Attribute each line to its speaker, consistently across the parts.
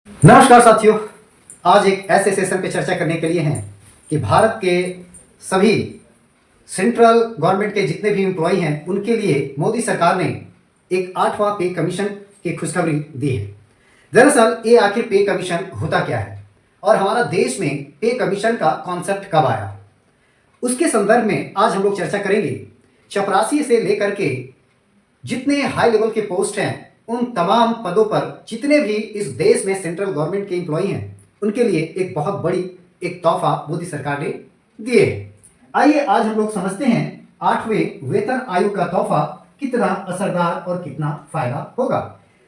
Speaker 1: नमस्कार साथियों। आज एक ऐसे सेशन पे चर्चा करने के लिए हैं कि भारत के सभी सेंट्रल गवर्नमेंट के जितने भी एम्प्लॉय हैं उनके लिए मोदी सरकार ने एक 8वां पे कमीशन की खुशखबरी दी है। दरअसल ये आखिर पे कमीशन होता क्या है और हमारा देश में पे कमीशन का कॉन्सेप्ट कब आया, उसके संदर्भ में आज हम लोग चर्चा करेंगे। चपरासी से लेकर के जितने हाई लेवल के पोस्ट हैं उन तमाम पदों पर जितने भी इस देश में सेंट्रल गवर्नमेंट के एम्प्लॉई हैं उनके लिए एक बहुत बड़ी एक तोहफा मोदी सरकार ने दिए है। आइए आज हम लोग समझते हैं 8वें वेतन आयोग का तोहफा कितना असरदार और कितना फायदा होगा,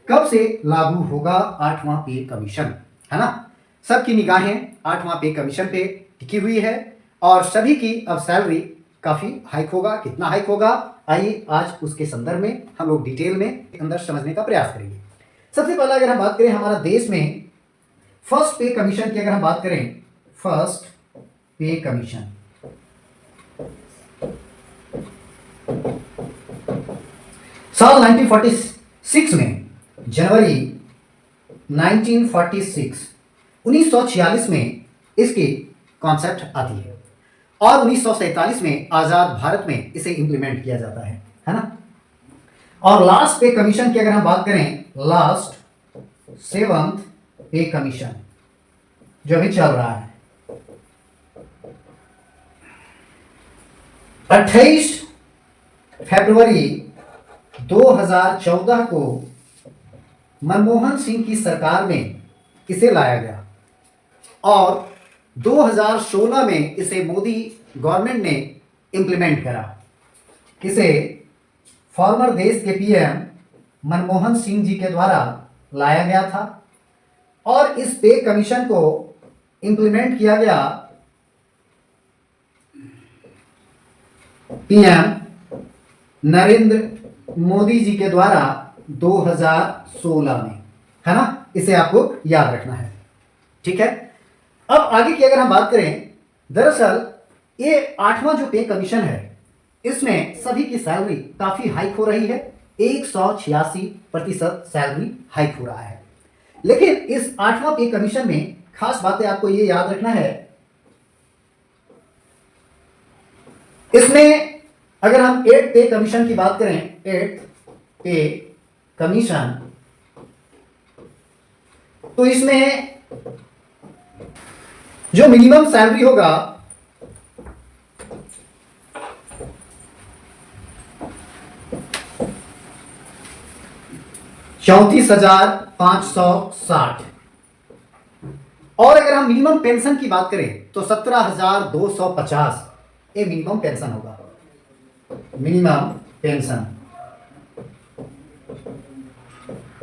Speaker 1: कब से लागू होगा 8वां पे कमीशन, है ना। सबकी निगाहें 8वां पे कमीशन पे टिकी हुई है और सभी की अब सैलरी काफी हाइक होगा। कितना हाइक होगा, आइए आज उसके संदर्भ में हम लोग डिटेल में अंदर समझने का प्रयास करेंगे। सबसे पहले अगर हम बात करें हमारा देश में फर्स्ट पे कमीशन की, अगर हम बात करें फर्स्ट पे कमीशन, साल 1946 में, जनवरी 1946 में इसकी कॉन्सेप्ट आती है और 1947 में आजाद भारत में इसे इंप्लीमेंट किया जाता है ना। और लास्ट पे कमीशन की अगर हम बात करें, लास्ट 7th पे कमीशन जो अभी चल रहा है, 28 फरवरी 2014 को मनमोहन सिंह की सरकार में इसे लाया गया और 2016 में इसे मोदी गवर्नमेंट ने इंप्लीमेंट करा। किसे? फॉर्मर देश के पीएम मनमोहन सिंह जी के द्वारा लाया गया था और इस पे कमीशन को इंप्लीमेंट किया गया पीएम नरेंद्र मोदी जी के द्वारा 2016 में, है ना। इसे आपको याद रखना है, ठीक है। अब आगे की अगर हम बात करें, दरअसल ये 8वां जो पे कमीशन है इसमें सभी की सैलरी काफी हाइक हो रही है। 186% सैलरी हाइक हो रहा है। लेकिन इस 8वां पे कमीशन में खास बातें आपको ये याद रखना है। इसमें अगर हम 8 पे कमीशन की बात करें, 8 पे कमीशन, तो इसमें जो मिनिमम सैलरी होगा 34,560 और अगर हम मिनिमम पेंशन की बात करें तो 17,250 ये मिनिमम पेंशन होगा। मिनिमम पेंशन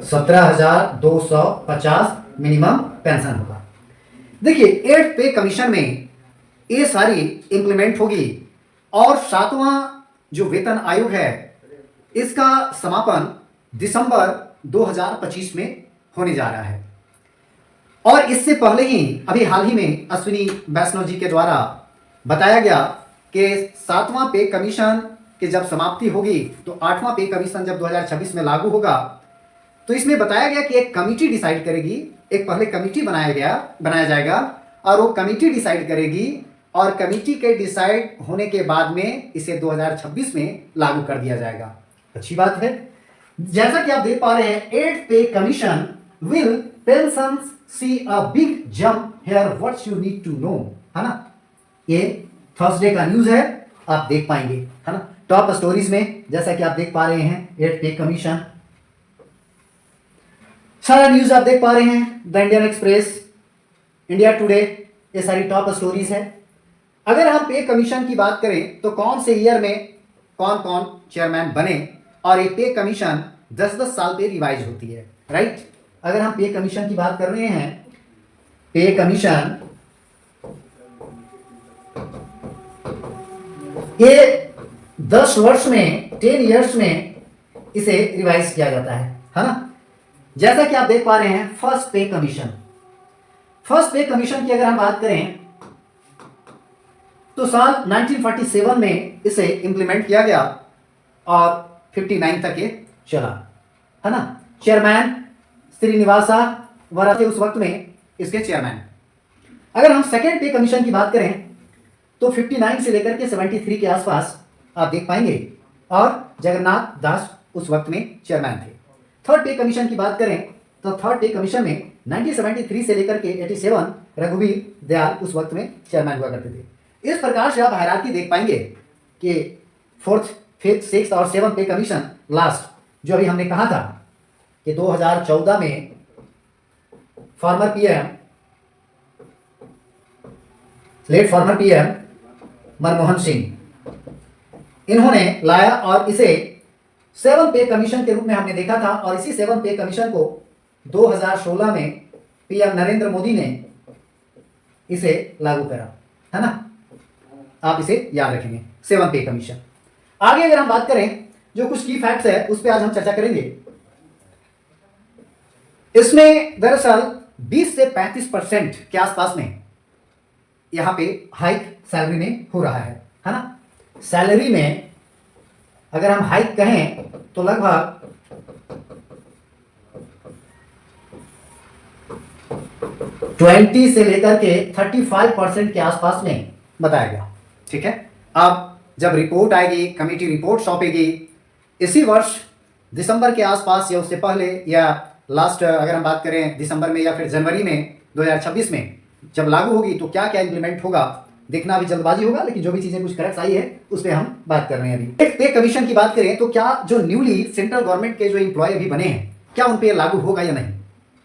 Speaker 1: 17,250 मिनिमम पेंशन होगा। देखिए 8 पे कमीशन में ये सारी इंप्लीमेंट होगी और 7वां जो वेतन आयोग है इसका समापन दिसंबर 2025 में होने जा रहा है। और इससे पहले ही अभी हाल ही में अश्विनी वैष्णव जी के द्वारा बताया गया कि 7वां पे कमीशन की जब समाप्ति होगी तो 8वां पे कमीशन जब 2026 में लागू होगा तो इसमें बताया गया कि एक कमिटी डिसाइड करेगी। एक पहले कमिटी बनाया जाएगा और वो कमिटी डिसाइड करेगी और कमिटी के डिसाइड होने के बाद में इसे 2026 में लागू कर दिया जाएगा। अच्छी बात है। जैसा कि आप देख पा रहे हैं, 8 pay commission will pension see a big jump here, what you need to know, है ना। ये थर्सडे का न्यूज है, आप देख पाएंगे, है ना। टॉप स्टोरीज में जैसा कि आप देख पा रहे हैं 8 पे कमीशन, सारा न्यूज आप देख पा रहे हैं। The Indian express, India today, ये सारी टॉप स्टोरीज है। अगर हम पे कमीशन की बात करें तो कौन से ईयर में कौन कौन चेयरमैन बने और ये पे कमीशन 10-10 साल पे रिवाइज होती है, राइट। अगर हम पे कमीशन की बात कर रहे हैं, पे कमीशन ये 10 वर्ष में, 10 ईयर्स में इसे रिवाइज किया जाता है ना। जैसा कि आप देख पा रहे हैं फर्स्ट पे कमीशन, फर्स्ट पे कमीशन की अगर हम बात करें तो साल 1947 में इसे इंप्लीमेंट किया गया और 59 तक ये चला, है ना। चेयरमैन श्रीनिवासा वह थे उस वक्त में इसके चेयरमैन। अगर हम सेकेंड पे कमीशन की बात करें तो 59 से लेकर के 73 के आसपास आप देख पाएंगे, और जगन्नाथ दास उस वक्त में चेयरमैन थे। थर्ड पे कमीशन की बात करें तो थर्ड पे कमीशन में 1973 से लेकर के 87 रघुवीर दयाल उस वक्त में चेयरमैन हुआ करते थे। इस प्रकार से आप हायरार्की देख पाएंगे कि फोर्थ, फिफ्थ, सिक्स्थ और सेवंथ पे कमीशन लास्ट जो अभी हमने कहा था कि 2014 में former PM, late former PM Manmohan Singh इन्होंने लाया, और इसे सेवन पे कमीशन के रूप में हमने देखा था। और इसी सेवन पे कमीशन को 2016 में पीएम नरेंद्र मोदी ने इसे लागू करा, है ना। आप इसे याद रखेंगे, सेवन पे कमीशन। आगे अगर हम बात करें जो कुछ की फैक्ट्स है उस पर आज हम चर्चा करेंगे। इसमें दरअसल 20 से 35% के आसपास में यहां पे हाइक सैलरी में हो रहा है ना। सैलरी में अगर हम हाइक कहें तो लगभग 20 से लेकर के 35% के आसपास में बताया गया। ठीक है, अब जब रिपोर्ट आएगी, कमेटी रिपोर्ट सौंपेगी इसी वर्ष दिसंबर के आसपास या उससे पहले, या लास्ट अगर हम बात करें दिसंबर में या फिर जनवरी में 2026 में जब लागू होगी तो क्या क्या इंप्लीमेंट होगा देखना अभी जल्दबाजी होगा, लेकिन जो भी चीजें कुछ करेक्ट आई है उस पर हम बात कर रहे हैं। अभी पे कमीशन की बात करें तो क्या जो न्यूली सेंट्रल गवर्नमेंट के जो एम्प्लॉय अभी बने हैं क्या उन पर लागू होगा या नहीं,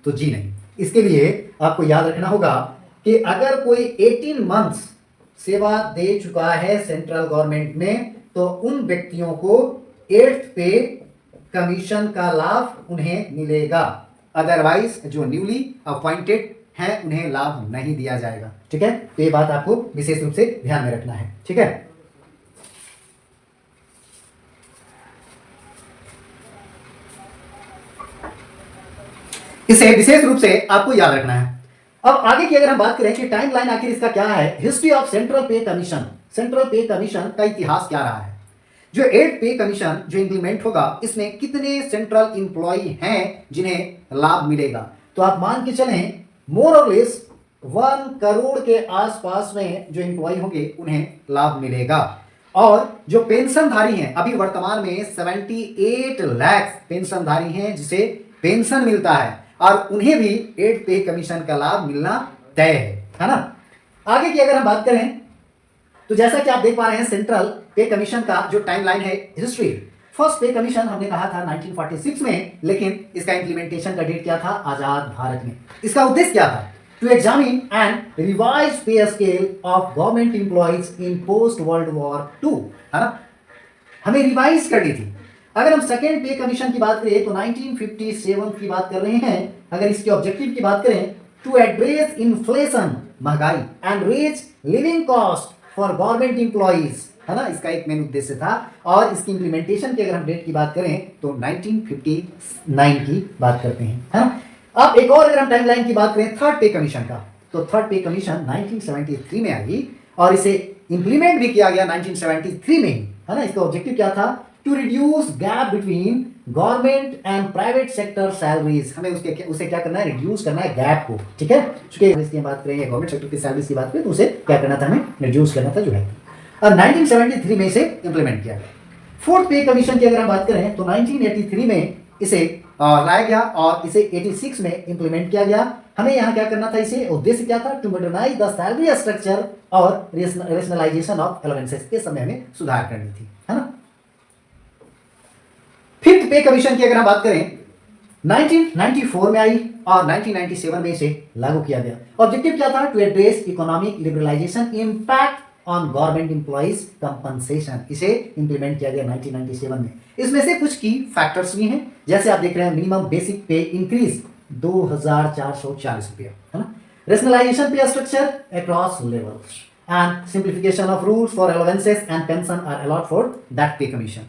Speaker 1: तो जी नहीं। इसके लिए आपको याद रखना होगा कि अगर कोई 18 मंथ्स सेवा दे चुका है सेंट्रल गवर्नमेंट में तो उन व्यक्तियों को 8th पे कमीशन का लाभ उन्हें मिलेगा। अदरवाइज जो न्यूली अपॉइंटेड हैं उन्हें लाभ नहीं दिया जाएगा। ठीक है, तो ये बात आपको विशेष रूप से ध्यान में रखना है। ठीक है, इसे विशेष रूप से आपको याद रखना है। अब आगे की अगर हम बात करें कि टाइमलाइन आखिर इसका क्या है, हिस्ट्री ऑफ सेंट्रल पे कमीशन, सेंट्रल पे कमीशन का इतिहास क्या रहा है, जो 8th पे कमीशन जो इंप्लीमेंट होगा इसमें कितने सेंट्रल इंप्लॉय हैं जिन्हें लाभ मिलेगा, तो आप मान के चलें मोर और लेस 1 करोड़ के आसपास में जो इंप्लॉय होंगे उन्हें लाभ मिलेगा। और जो पेंशनधारी हैं अभी वर्तमान में 78 लाख पेंशनधारी हैं जिसे पेंशन मिलता है, और उन्हें भी 8th पे कमीशन का लाभ मिलना तय है ना। आगे की अगर हम बात करें तो जैसा कि आप देख पा रहे हैं सेंट्रल पे कमीशन का जो टाइमलाइन है, हिस्ट्री। फर्स्ट पे कमीशन हमने कहा था 1946 में, लेकिन इसका इंप्लीमेंटेशन का डेट क्या था, आजाद भारत में। इसका उद्देश्य क्या था, to examine and revise pay scale of government employees in post world war 2, है ना, हमें रिवाइज करनी थी। अगर हम सेकेंड पे कमीशन की बात करें तो 1957 की बात कर रहे हैं। अगर इसके ऑब्जेक्टिव की बात करें, टू एड्रेस इन्फ्लेशन, महंगाई, and raise living cost for government employees, है ना, इसका एक मेन उद्देश्य था। और इसकी इंप्लीमेंटेशन की अगर हम डेट की बात करें तो 1959 की बात करते हैं, है ना। अब एक और अगर हम टाइमलाइन की बात करें थर्ड पे कमीशन का, तो थर्ड पे कमीशन 1973 में आई और इसे इंप्लीमेंट भी किया गया 1973 में ही, है ना। इसका ऑब्जेक्टिव क्या था, to reduce gap between government and private sector salaries, हमें उसे क्या करना है, रिड्यूस करना है गैप को। ठीक है, चूंकि इसकी बात करें गवर्नमेंट सेक्टर की सैलरीज की बात करें तो उसे क्या करना था, हमें रिड्यूस करना था जो है। और 1973 में इसे इंप्लीमेंट किया गया। फोर्थ पे कमीशन की अगर हम बात करें तो 1983 में इसे लाया गया और इसे 86 में इंप्लीमेंट किया गया। हमें यहाँ क्या करना था, इसे उद्देश्य क्या था, to modernise the salary structure और रेशनलाइजेशन ऑफ अलाउंसेस, के समय हमें सुधार करनी थी, है ना। फिफ्थ पे कमीशन की अगर हम बात करें 1994 में आई और 1997 में इसे लागू किया गया। ऑब्जेक्टिव क्या था, to address economic liberalisation impact on government employees compensation, इसे इंप्लीमेंट किया गया 1997 में। इसमें से कुछ की फैक्टर्स भी हैं, जैसे आप देख रहे हैं मिनिमम बेसिक पे इंक्रीज 2440 रुपया, है ना, rationalisation pay structure across levels and simplification of rules for allowances and pension are allot for that pay commission.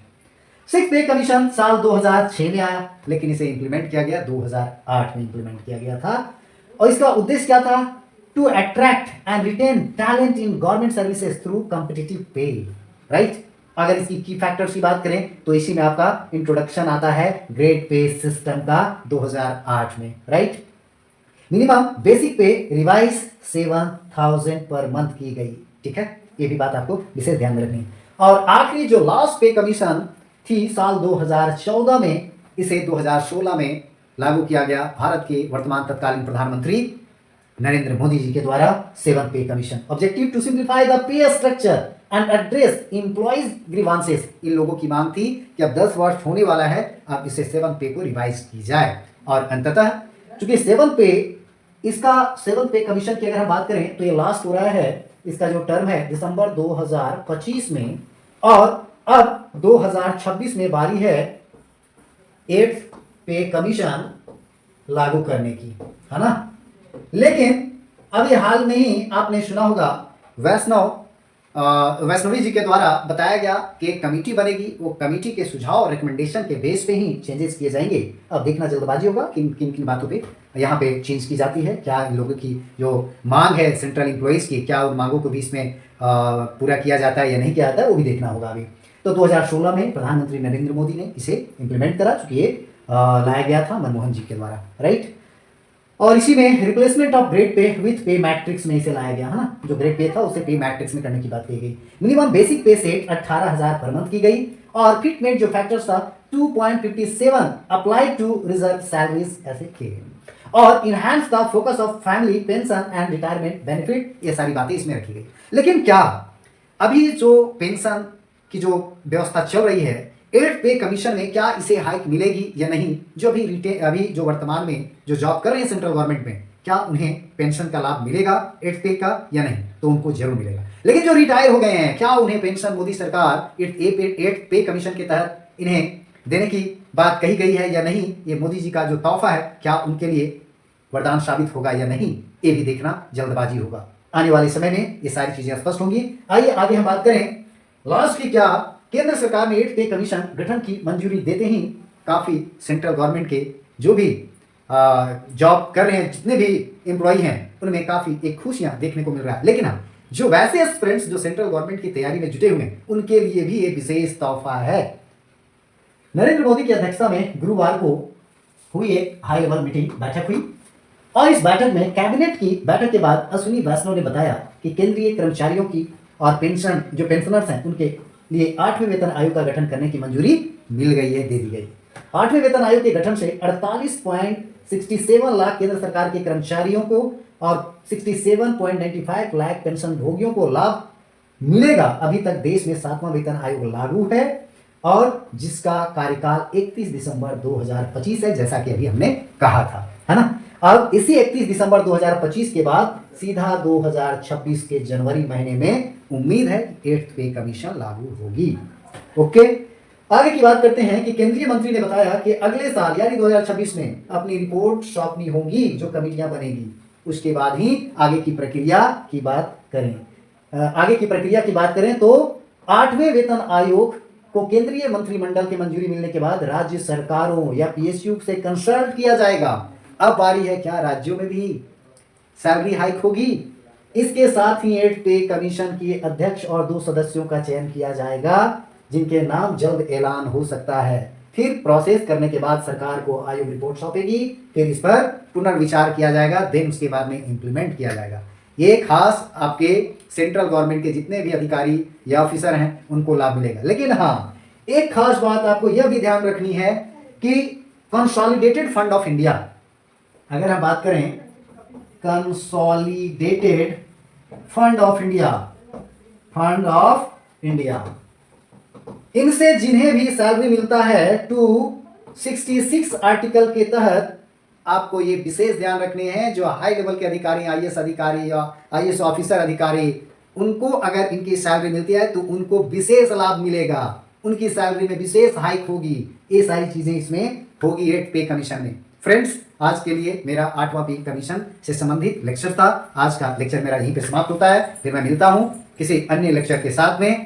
Speaker 1: Six pay commission साल 2006 में आया, लेकिन इसे इंप्लीमेंट किया गया 2008 में इंप्लीमेंट किया गया था। और इसका उद्देश्य क्या था, to attract and retain talent in government services through competitive pay, right. अगर इसकी की फैक्टर्स की बात करें तो इसी में आपका इंट्रोडक्शन आता है ग्रेड पे सिस्टम का 2008 में, राइट। मिनिमम बेसिक पे रिवाइज 7,000 पर मंथ की गई। ठीक है, ये भी बात आपको विशेष ध्यान में रखनी है। और आखिरी जो लास्ट पे कमीशन थी साल 2014 में, इसे 2016 में लागू किया गया भारत के वर्तमान तत्कालीन प्रधानमंत्री नरेंद्र मोदी जी के द्वारा 7th पे commission. Objective to simplify the pay structure and address employees grievances. इन लोगों की मांग थी कि अब 10 वर्ष होने वाला है, अब इसे 7th पे को रिवाइज की जाए। और अंततः चूंकि 7th पे, इसका 7th पे कमीशन की अगर हम बात करें तो ये लास्ट हो रहा है, इसका जो टर्म है दिसंबर 2025 में, और अब 2026 में बारी है 8th पे कमीशन लागू करने की, है ना। लेकिन अभी हाल में ही आपने सुना होगा वैष्णवी जी के द्वारा बताया गया कि एक कमेटी बनेगी, वो कमेटी के सुझाव और रिकमेंडेशन के बेस पे ही चेंजेस किए जाएंगे। अब देखना जल्दबाजी होगा किन किन किन बातों पे यहाँ पे चेंज की जाती है, क्या इन लोगों की जो मांग है सेंट्रल एम्प्लॉइज़ की, क्या उन मांगों को भी इसमें पूरा किया जाता है या नहीं किया जाता है, वो भी देखना होगा अभी। तो 2016 में प्रधानमंत्री नरेंद्र मोदी ने इसे इम्प्लीमेंट करा, चूँकि ये लाया गया था मनमोहन जी के द्वारा, राइट। और इसी में replacement of grade pay with पे मैट्रिक्स में इसे लाया गया, है ना। जो ग्रेड पे था उसे पे मैट्रिक्स में करने की बात की गई। मिनिमम बेसिक पे सेट 18,000 पर मंथ की गई, और फिटमेंट जो फैक्टर्स था 2.57 अप्लाई टू रिजर्व सैलरीज ऐसे किए गए। और enhance the focus of family pension and retirement benefit, ये सारी बातें इसमें रखी गई। लेकिन क्या अभी जो पेंशन की जो व्यवस्था चल रही है 8th पे कमीशन में, क्या इसे हाइक मिलेगी या नहीं? जो अभी जो वर्तमान में जो जॉब कर रहे हैं सेंट्रल गवर्नमेंट में, क्या उन्हें पेंशन का लाभ मिलेगा 8th पे का या नहीं? तो उनको जरूर मिलेगा। लेकिन जो रिटायर हो गए हैं, क्या उन्हें पेंशन मोदी सरकार 8th पे कमीशन के तहत इन्हें देने की बात कही गई है या नहीं? ये मोदी जी का जो तोहफा है, क्या उनके लिए वरदान साबित होगा या नहीं? ये भी देखना जल्दबाजी होगा। आने वाले समय में ये सारी चीजें स्पष्ट होंगी। आइए आगे हम बात करें लास्ट की, क्या केंद्र सरकार ने 8th पे कमीशन गठन की मंजूरी देते ही काफ़ी सेंट्रल गवर्नमेंट के जो भी जॉब कर रहे हैं, जितने भी एम्प्लॉई हैं, उनमें काफ़ी एक खुशियाँ देखने को मिल रहा है। लेकिन हाँ, जो वैसे एस्पिरेंट्स जो सेंट्रल गवर्नमेंट की तैयारी में जुटे हुए हैं, उनके लिए भी एक विशेष तोहफा है। नरेंद्र मोदी की अध्यक्षता में गुरुवार को हुई एक हाई लेवल मीटिंग बैठक हुई, और इस बैठक में कैबिनेट की बैठक के बाद अश्विनी वैष्णव ने बताया कि केंद्रीय कर्मचारियों की और पेंशन जो पेंशनर्स हैं उनके लिए 8वें वेतन आयोग का गठन करने की मंजूरी मिल गई है, दे दी गई। 8वें वेतन आयोग के गठन से 48.67 लाख केंद्र सरकार के कर्मचारियों को और 67.95 लाख पेंशन भोगियों को लाभ मिलेगा। अभी तक देश में 7वां वेतन आयोग लागू है, और जिसका कार्यकाल 31 दिसंबर 2025 है, जैसा कि अभी हमने कहा था, है ना। अब इसी 31 दिसंबर 2025 के बाद सीधा 2026 के जनवरी महीने में उम्मीद है कि 8th पे कमीशन लागू होगी। ओके, आगे की बात करते हैं कि केंद्रीय मंत्री ने बताया कि अगले साल यानी 2026 में अपनी रिपोर्ट सौंपनी होगी, जो कमेटियां बनेगी, उसके बाद ही आगे की प्रक्रिया की बात करें। आगे की प्रक्रिया की बात करें तो 8वें वेतन आयोग को केंद्रीय मंत्रिमंडल की मंजूरी मिलने के बाद राज्य सरकारों या पीएसयू से कंसल्ट किया जाएगा। अब बारी है, क्या राज्यों में भी सैलरी हाइक होगी? इसके साथ ही 8th पे कमीशन के अध्यक्ष और 2 सदस्यों का चयन किया जाएगा, जिनके नाम जल्द ऐलान हो सकता है। फिर प्रोसेस करने के बाद सरकार को आयोग रिपोर्ट सौंपेगी, फिर इस पर पुनर्विचार किया जाएगा, देन उसके बाद में इंप्लीमेंट किया जाएगा। ये खास आपके सेंट्रल गवर्नमेंट के जितने भी अधिकारी या ऑफिसर हैं, उनको लाभ मिलेगा। लेकिन हाँ, एक खास बात आपको यह भी ध्यान रखनी है कि कंसोलिडेटेड फंड ऑफ इंडिया, अगर हम बात करें कंसोलिडेटेड फंड ऑफ इंडिया, इनसे जिन्हें भी सैलरी मिलता है 266 आर्टिकल के तहत, आपको ये विशेष ध्यान रखने हैं, जो हाई लेवल के अधिकारी, आईएएस अधिकारी या आईएएस ऑफिसर अधिकारी, उनको अगर इनकी सैलरी मिलती है तो उनको विशेष लाभ मिलेगा, उनकी सैलरी में विशेष हाइक होगी। ये सारी चीजें इसमें होगी 8th पे कमीशन में। फ्रेंड्स, आज के लिए मेरा 8वां पे कमीशन से संबंधित लेक्चर था। आज का लेक्चर मेरा यहीं पे समाप्त होता है। फिर मैं मिलता हूं किसी अन्य लेक्चर के साथ में।